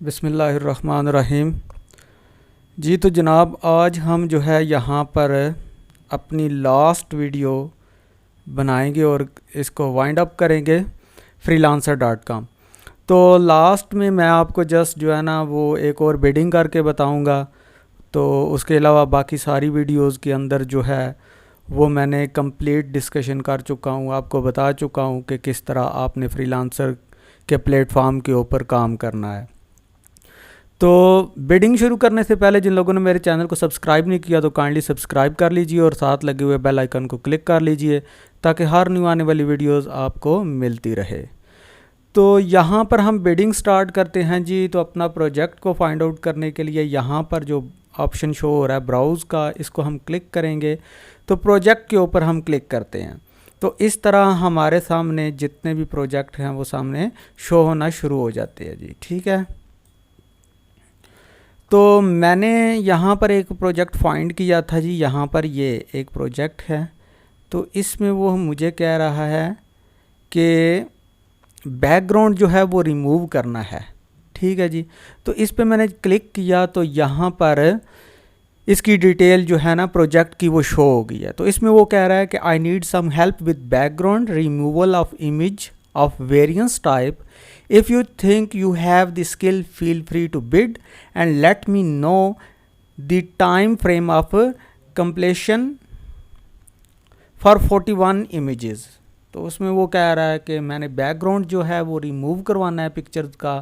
बिस्मिल्लाहिर्रहमानिर्रहीम। जी तो जनाब, आज हम जो है यहाँ पर अपनी लास्ट वीडियो बनाएंगे और इसको वाइंड अप करेंगे freelancer.com। तो लास्ट में मैं आपको जस्ट जो है ना वो एक और बिडिंग करके बताऊंगा। तो उसके अलावा बाकी सारी वीडियोस के अंदर जो है वो मैंने कंप्लीट डिस्कशन कर चुका हूँ, आपको बता चुका हूँ कि किस तरह आपने फ्रीलांसर के प्लेटफॉर्म के ऊपर काम करना है। तो बिडिंग शुरू करने से पहले जिन लोगों ने मेरे चैनल को सब्सक्राइब नहीं किया तो काइंडली सब्सक्राइब कर लीजिए और साथ लगे हुए बेल आइकन को क्लिक कर लीजिए ताकि हर न्यू आने वाली वीडियोस आपको मिलती रहे। तो यहाँ पर हम बिडिंग स्टार्ट करते हैं जी। तो अपना प्रोजेक्ट को फाइंड आउट करने के लिए यहाँ पर जो ऑप्शन शो हो रहा है ब्राउज़ का, इसको हम क्लिक करेंगे तो प्रोजेक्ट के ऊपर हम क्लिक करते हैं। तो इस तरह हमारे सामने जितने भी प्रोजेक्ट हैं वो सामने शो होना शुरू हो जाते हैं जी। ठीक है, तो मैंने यहाँ पर एक प्रोजेक्ट फाइंड किया था जी। यहाँ पर ये एक प्रोजेक्ट है, तो इसमें वो मुझे कह रहा है कि बैकग्राउंड जो है वो रिमूव करना है। ठीक है जी, तो इस पे मैंने क्लिक किया तो यहाँ पर इसकी डिटेल जो है ना प्रोजेक्ट की वो शो हो गई है। तो इसमें वो कह रहा है कि I need some help with background removal of image of various type. If you think you have the skill, feel free to bid and let me know the time frame of completion for 41 images। तो उसमें वो कह रहा है कि मैंने background जो है वो रिमूव करवाना है पिक्चर्स का,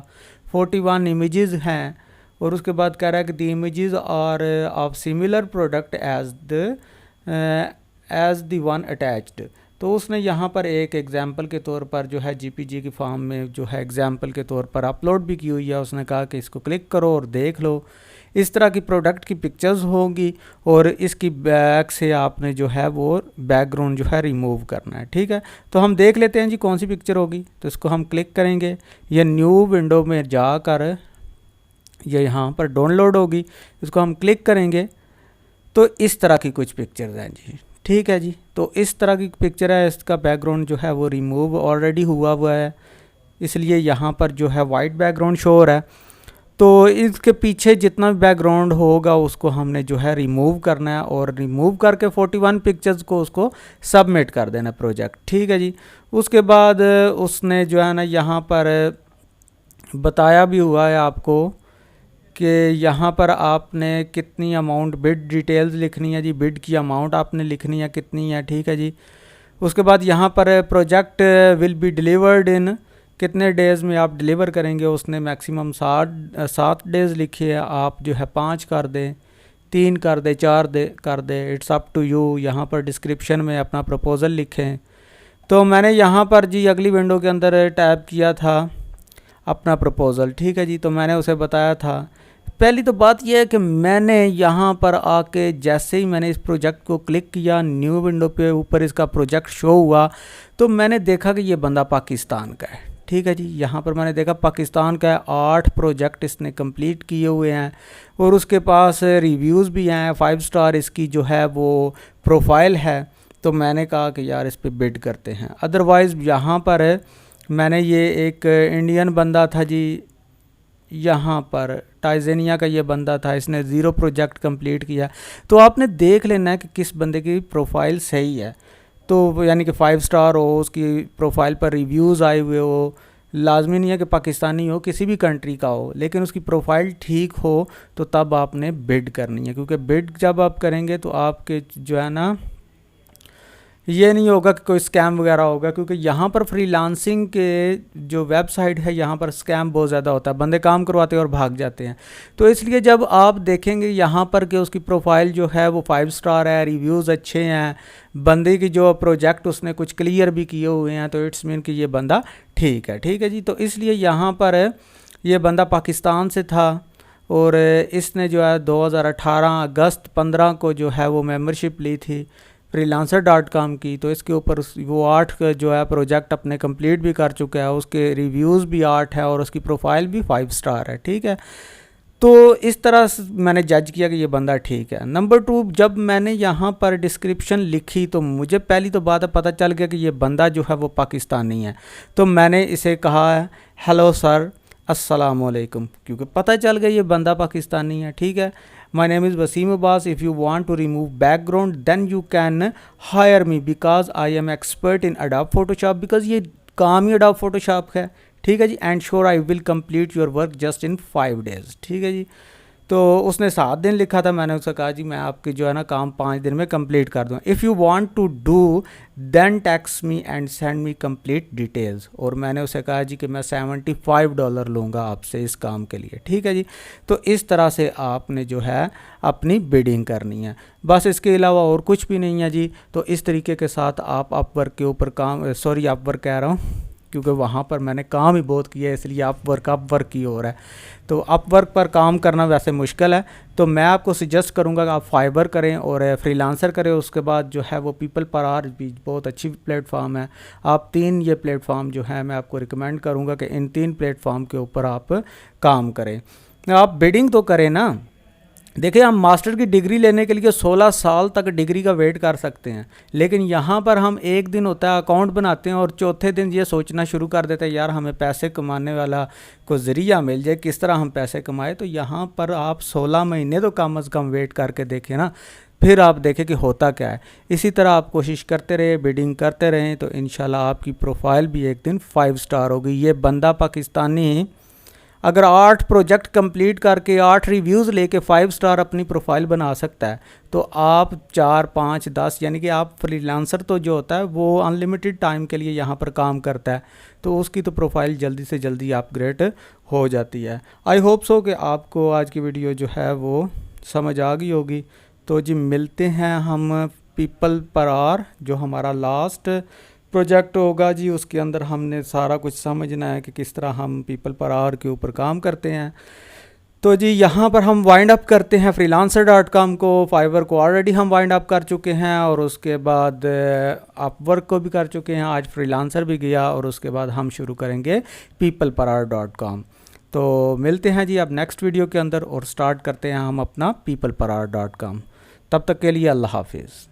41 इमेजेस हैं। और उसके बाद कह रहा है कि the images are of similar product as the one attached. तो उसने यहाँ पर एक एग्ज़ाम्पल के तौर पर जो है जीपीजी की फॉर्म में जो है एग्ज़ाम्पल के तौर पर अपलोड भी की हुई है। उसने कहा कि इसको क्लिक करो और देख लो, इस तरह की प्रोडक्ट की पिक्चर्स होंगी और इसकी बैक से आपने जो है वो बैकग्राउंड जो है रिमूव करना है। ठीक है, तो हम देख लेते हैं जी कौन सी पिक्चर होगी। तो इसको हम क्लिक करेंगे, ये न्यू विंडो में जाकर ये यहाँ पर डाउनलोड होगी, इसको हम क्लिक करेंगे तो इस तरह की कुछ पिक्चर्स हैं जी। ठीक है जी, तो इस तरह की पिक्चर है, इसका बैकग्राउंड जो है वो रिमूव ऑलरेडी हुआ है, इसलिए यहाँ पर जो है वाइट बैकग्राउंड शो हो रहा है। तो इसके पीछे जितना भी बैकग्राउंड होगा उसको हमने जो है रिमूव करना है और रिमूव करके 41 पिक्चर्स को उसको सबमिट कर देना प्रोजेक्ट। ठीक है जी, उसके बाद उसने जो है ना यहाँ पर बताया भी हुआ है आपको कि यहाँ पर आपने कितनी अमाउंट बिड डिटेल्स लिखनी है जी, बिड की अमाउंट आपने लिखनी है कितनी है। ठीक है जी, उसके बाद यहाँ पर प्रोजेक्ट विल बी डिलीवर्ड इन कितने डेज़ में आप डिलीवर करेंगे। उसने मैक्सिमम 7 डेज़ लिखी है, आप जो है 5 कर दें, 3 कर दें, 4 कर दें, इट्स अप टू यू। यहाँ पर डिस्क्रिप्शन में अपना प्रपोज़ल लिखें। तो मैंने यहाँ पर जी अगली विंडो के अंदर टाइप किया था अपना प्रपोज़ल। ठीक है जी, तो मैंने उसे बताया था। पहली तो बात यह है कि मैंने यहाँ पर आके जैसे ही मैंने इस प्रोजेक्ट को क्लिक किया, न्यू विंडो पे ऊपर इसका प्रोजेक्ट शो हुआ, तो मैंने देखा कि ये बंदा पाकिस्तान का है। ठीक है जी, यहाँ पर मैंने देखा पाकिस्तान का है, 8 प्रोजेक्ट इसने कंप्लीट किए हुए हैं और उसके पास रिव्यूज़ भी हैं, 5 स्टार इसकी जो है वो प्रोफाइल है। तो मैंने कहा कि यार इस पर बिड करते हैं। अदरवाइज़ यहाँ पर मैंने ये एक इंडियन बंदा था जी, यहाँ पर टाइजेनिया का ये बंदा था, इसने 0 प्रोजेक्ट कंप्लीट किया। तो आपने देख लेना है कि किस बंदे की प्रोफाइल सही है, तो यानी कि 5 स्टार हो, उसकी प्रोफाइल पर रिव्यूज़ आए हुए हो। लाजमी नहीं है कि पाकिस्तानी हो, किसी भी कंट्री का हो, लेकिन उसकी प्रोफाइल ठीक हो तो तब आपने बिड करनी है। क्योंकि बिड जब आप करेंगे तो आपके जो है ना ये नहीं होगा कि कोई स्कैम वगैरह होगा। क्योंकि यहाँ पर फ्रीलांसिंग के जो वेबसाइट है यहाँ पर स्कैम बहुत ज़्यादा होता है, बंदे काम करवाते हैं और भाग जाते हैं। तो इसलिए जब आप देखेंगे यहाँ पर कि उसकी प्रोफाइल जो है वो 5 स्टार है, रिव्यूज़ अच्छे हैं, बंदे की जो प्रोजेक्ट उसने कुछ क्लियर भी किए हुए हैं, तो इट्स मीन कि ये बंदा ठीक है। ठीक है जी, तो इसलिए यहाँ पर ये बंदा पाकिस्तान से था और इसने जो है 2018 अगस्त 15 को जो है वो मेंबरशिप ली थी freelancer.com की। तो इसके ऊपर वो 8 जो है प्रोजेक्ट अपने कंप्लीट भी कर चुका है, उसके रिव्यूज़ भी 8 है और उसकी प्रोफाइल भी 5 स्टार है। ठीक है, तो इस तरह मैंने जज किया कि ये बंदा ठीक है। नंबर 2, जब मैंने यहाँ पर डिस्क्रिप्शन लिखी तो मुझे पहली तो बात है पता चल गया कि ये बंदा जो है वो पाकिस्तानी है। तो मैंने इसे कहा, हेलो सर, अस्सलामुअलैकुम, क्योंकि पता चल गया ये बंदा पाकिस्तानी है। ठीक है, my name is Wasim Abbas. If you want to remove background then you can hire me because I am expert in Adobe Photoshop, because ये काम ही अडोब फोटोशॉप है। ठीक है जी, and sure I will complete your work just in 5 days। ठीक है जी, तो उसने 7 दिन लिखा था, मैंने उससे कहा जी मैं आपकी जो है ना काम 5 दिन में कंप्लीट कर दूँ। If you want to do then text me and send me complete details. और मैंने उसे कहा जी कि मैं $75 लूँगा आपसे इस काम के लिए। ठीक है जी, तो इस तरह से आपने जो है अपनी बिडिंग करनी है, बस इसके अलावा और कुछ भी नहीं है जी। तो इस तरीके के साथ आप अपवर्क के ऊपर काम, सॉरी अपवर्क कह रहा हूँ क्योंकि वहाँ पर मैंने काम ही बहुत किया है, इसलिए अपवर्क ही हो रहा है। तो अपवर्क पर काम करना वैसे मुश्किल है, तो मैं आपको सजेस्ट करूँगा कि आप फाइबर करें और फ्रीलांसर करें। उसके बाद जो है वो पीपल पर आवर भी बहुत अच्छी प्लेटफॉर्म है। आप 3 ये प्लेटफॉर्म जो है मैं आपको रिकमेंड करूँगा कि इन 3 प्लेटफॉर्म के ऊपर आप काम करें। आप बिडिंग तो करें ना। देखिए, हम मास्टर की डिग्री लेने के लिए 16 साल तक डिग्री का वेट कर सकते हैं, लेकिन यहाँ पर हम एक दिन होता है अकाउंट बनाते हैं और चौथे दिन ये सोचना शुरू कर देते हैं यार हमें पैसे कमाने वाला को ज़रिया मिल जाए, किस तरह हम पैसे कमाए। तो यहाँ पर आप 16 महीने तो कम अज़ कम वेट करके देखें ना, फिर आप देखें कि होता क्या है। इसी तरह आप कोशिश करते रहे, बिडिंग करते रहें, तो इंशाल्लाह आपकी प्रोफाइल भी एक दिन 5 स्टार होगी। ये बंदा पाकिस्तानी अगर 8 प्रोजेक्ट कंप्लीट करके 8 रिव्यूज़ लेके 5 स्टार अपनी प्रोफाइल बना सकता है, तो आप 4, 5, 10 यानी कि आप फ्रीलांसर तो जो होता है वो अनलिमिटेड टाइम के लिए यहाँ पर काम करता है, तो उसकी तो प्रोफाइल जल्दी से जल्दी अपग्रेड हो जाती है। आई होप सो कि आपको आज की वीडियो जो है वो समझ आ गई होगी। तो जी मिलते हैं हम पीपल पर आवर, जो हमारा लास्ट प्रोजेक्ट होगा जी, उसके अंदर हमने सारा कुछ समझना है कि किस तरह हम पीपल पर आवर के ऊपर काम करते हैं। तो जी यहाँ पर हम वाइंड अप करते हैं freelancer.com को। फाइवर को ऑलरेडी हम वाइंड अप कर चुके हैं और उसके बाद अपवर्क को भी कर चुके हैं, आज फ्रीलांसर भी गया और उसके बाद हम शुरू करेंगे peopleparar.com। तो मिलते हैं जी अब नेक्स्ट वीडियो के अंदर और स्टार्ट करते हैं हम अपना peopleparar.com। तब तक के लिए अल्लाह हाफिज़।